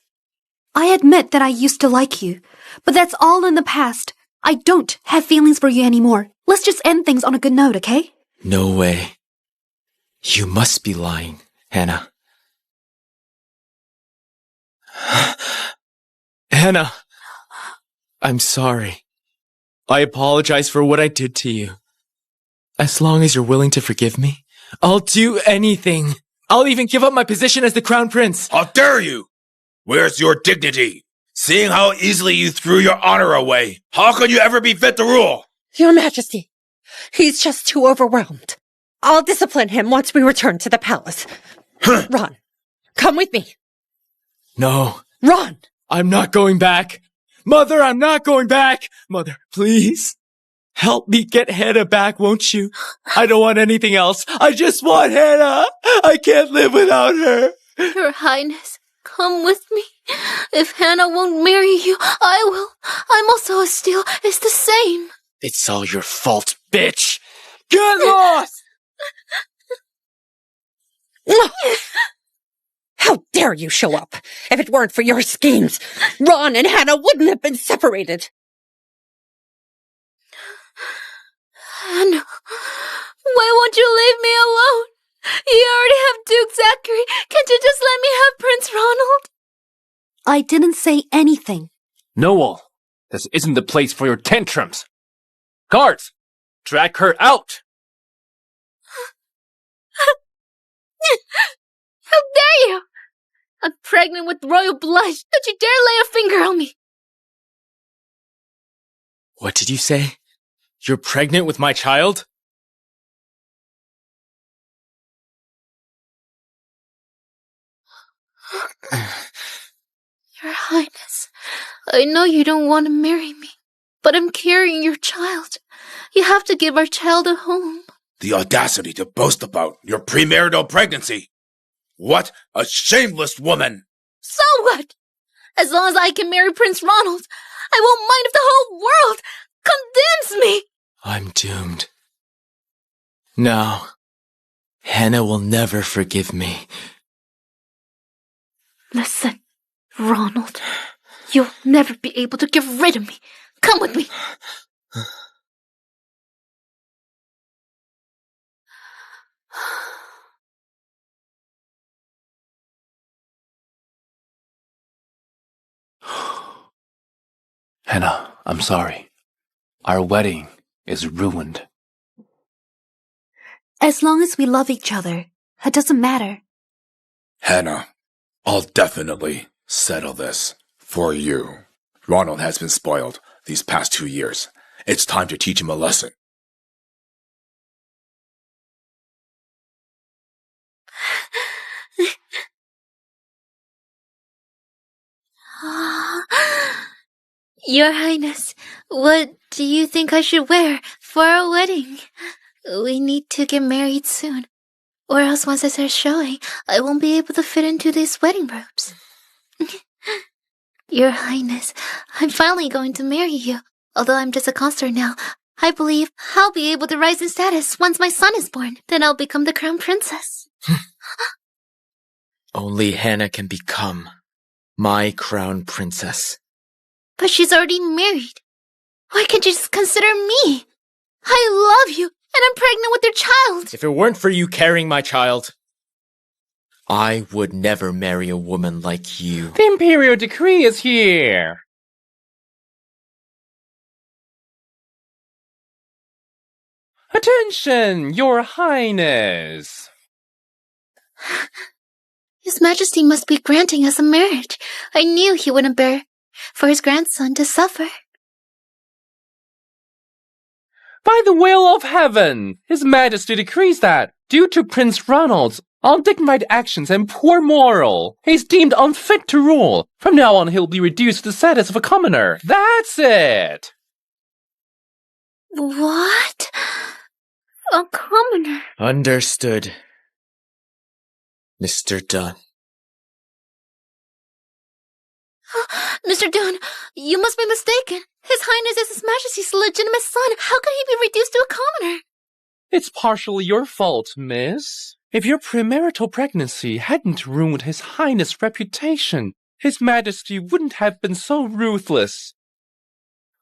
I admit that I used to like you, but that's all in the past. I don't have feelings for you anymore. Let's just end things on a good note, okay? No way. You must be lying, Hannah. Hannah, I'm sorry. I apologize for what I did to you. As long as you're willing to forgive me, I'll do anything. I'll even give up my position as the crown prince. How dare you? Where's your dignity? Seeing how easily you threw your honor away, how can you ever be fit to rule? Your Majesty, he's just too overwhelmed. I'll discipline him once we return to the palace. Ron, come with me. No. Ron! I'm not going back. Mother, I'm not going back. Mother, please. Help me get Hannah back, won't you? I don't want anything else. I just want Hannah. I can't live without her. Your Highness, come with me. If Hannah won't marry you, I will. I'm also a Steele. It's the same. It's all your fault, bitch. Get lost! How dare you show up? If it weren't for your schemes, Ron and Hannah wouldn't have been separated. Hannah, why won't you leave me alone? You already have Duke Zachary. Can't you just let me have Prince Ronald? I didn't say anything. Noel, this isn't the place for your tantrums. Guards, drag her out. How dare you? I'm pregnant with royal blood. Don't you dare lay a finger on me. What did you say? You're pregnant with my child? Your Highness, I know you don't want to marry me, but I'm carrying your child. You have to give our child a home. The audacity to boast about your premarital pregnancy! What a shameless woman! So what? As long as I can marry Prince Ronald, I won't mind if the whole world condemns me! I'm doomed. No. Hannah will never forgive me. Listen, Ronald. You'll never be able to get rid of me. Come with me. Hannah, I'm sorry. Our wedding is ruined. As long as we love each other, it doesn't matter. Hannah, I'll definitely settle this for you. Ronald has been spoiled these past 2 years. It's time to teach him a lesson. Your Highness, what do you think I should wear for our wedding? We need to get married soon, or else once I start showing, I won't be able to fit into these wedding robes. Your Highness, I'm finally going to marry you. Although I'm just a consort now, I believe I'll be able to rise in status once my son is born. Then I'll become the crown princess. Only Hannah can become my crown princess. But she's already married. Why can't you just consider me? I love you, and I'm pregnant with your child. If it weren't for you carrying my child, I would never marry a woman like you. The imperial decree is here. Attention, Your Highness. His Majesty must be granting us a marriage. I knew he wouldn't bear for his grandson to suffer. By the will of heaven, His Majesty decrees that, due to Prince Ronald's undignified actions and poor moral, he's deemed unfit to rule. From now on, he'll be reduced to the status of a commoner. That's it! What? A commoner? Understood. Mr. Dunn. Mr. Dunn, you must be mistaken. His Highness is His Majesty's legitimate son. How can he be reduced to a commoner? It's partially your fault, miss. If your premarital pregnancy hadn't ruined His Highness' reputation, His Majesty wouldn't have been so ruthless.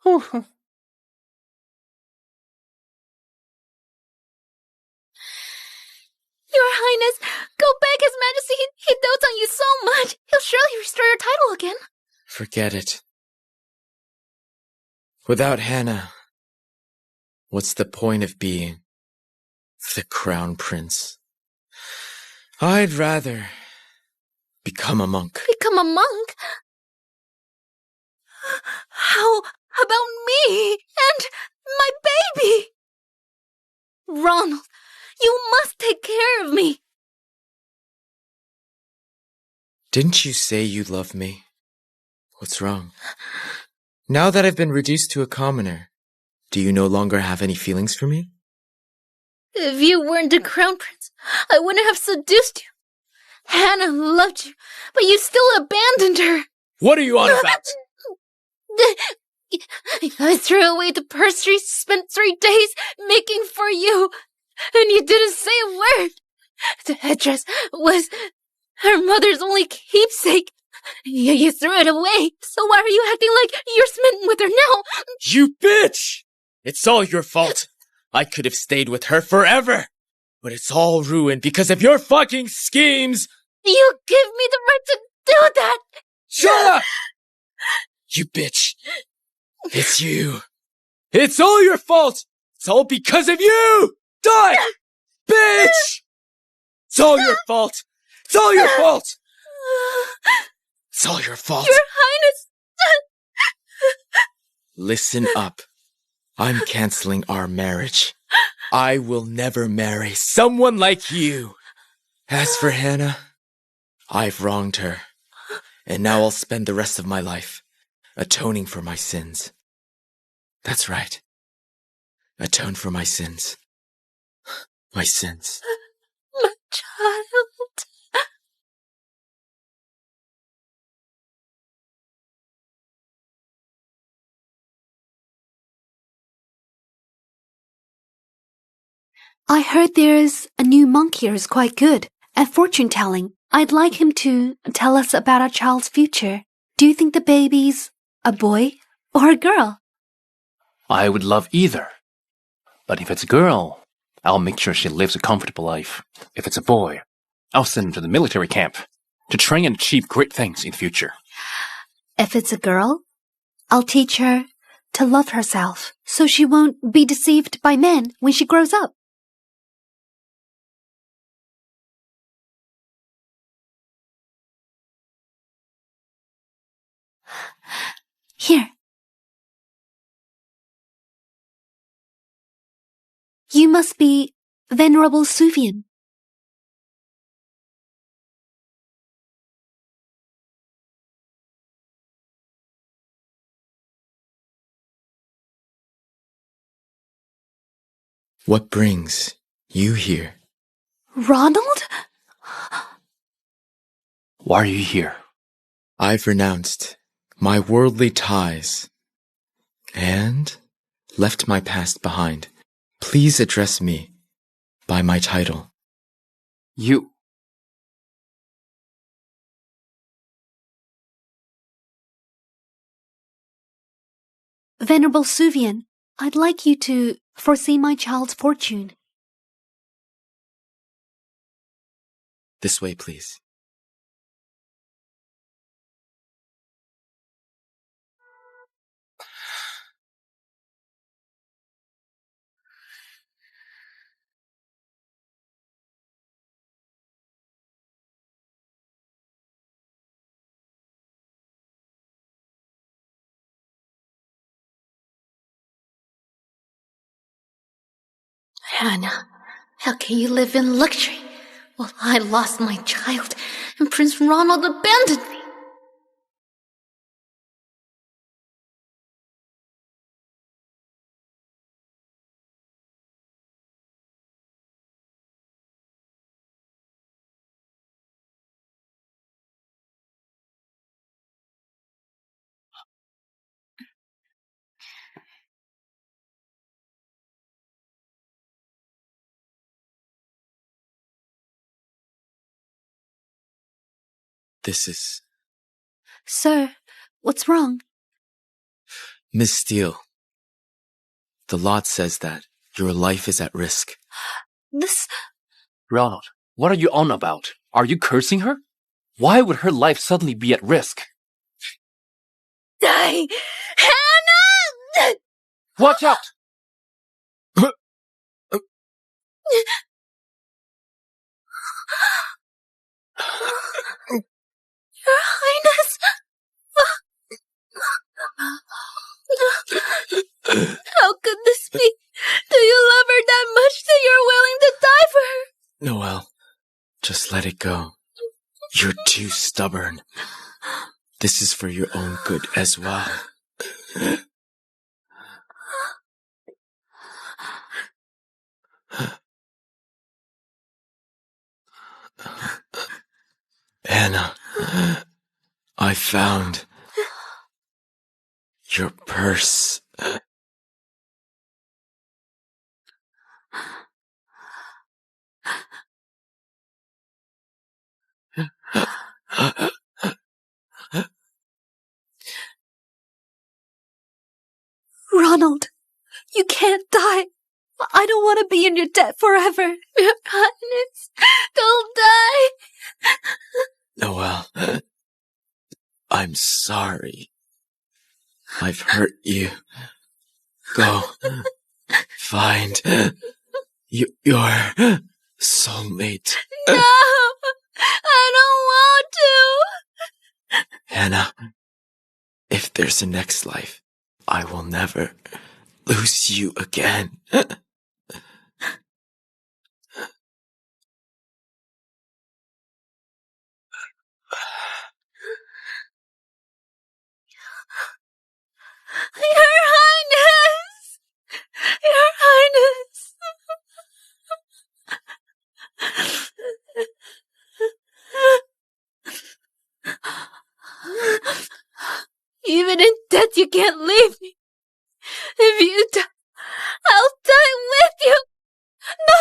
Your Highness, go back, His Majesty. He dotes on you so much. He'll surely restore your title again. Forget it. Without Hannah, what's the point of being the crown prince? I'd rather become a monk. Become a monk? How about me and my baby? Ronald, you must take care of me. Didn't you say you love me? What's wrong? Now that I've been reduced to a commoner, do you no longer have any feelings for me? If you weren't the crown prince, I wouldn't have seduced you. Hannah loved you, but you still abandoned her. What are you on about? I threw away the purse she spent 3 days making for you, and you didn't say a word. The headdress was her mother's only keepsake. You threw it away, so why are you acting like you're smitten with her now? You bitch! It's all your fault. I could have stayed with her forever, but it's all ruined because of your fucking schemes! You give me the right to do that! Shut up! You bitch. It's you. It's all your fault! It's all because of you! Die! Bitch! It's all your fault! It's all your fault! It's all your fault! Your Highness! Listen up. I'm canceling our marriage. I will never marry someone like you. As for Hannah, I've wronged her, and now I'll spend the rest of my life atoning for my sins. That's right. Atone for my sins. My sins. My child. I heard there's a new monk here who's quite good at fortune-telling. I'd like him to tell us about our child's future. Do you think the baby's a boy or a girl? I would love either. But if it's a girl, I'll make sure she lives a comfortable life. If it's a boy, I'll send him to the military camp to train and achieve great things in the future. If it's a girl, I'll teach her to love herself so she won't be deceived by men when she grows up. Here. You must be Venerable Suvian. What brings you here? Ronald? Why are you here? I've renounced my worldly ties and left my past behind. Please address me by my title. You... Venerable Suvian, I'd like you to foresee my child's fortune. This way, please. Hannah, how can you live in luxury while I lost my child and Prince Ronald abandoned me? This is... Sir, what's wrong? Miss Steele. The lot says that your life is at risk. This... Ronald, what are you on about? Are you cursing her? Why would her life suddenly be at risk? Die! Hannah! Watch out! Your Highness! How could this be? Do you love her that much that you're willing to die for her? Noelle, just let it go. You're too stubborn. This is for your own good as well. Anna, I found your purse. Ronald, you can't die. I don't want to be in your debt forever. Your Highness, don't die. Noelle, I'm sorry. I've hurt you. Go find your soulmate. No, I don't want to. Hannah, if there's a next life, I will never lose you again. Your Highness! Your Highness! Even in death you can't leave me. If you die, I'll die with you! No!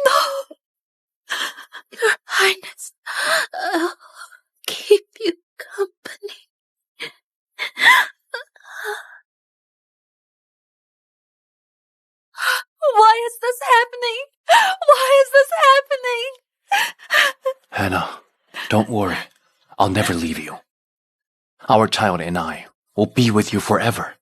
No! Your Highness, I'll keep you company. Why is this happening? Why is this happening? Hannah, don't worry. I'll never leave you. Our child and I will be with you forever.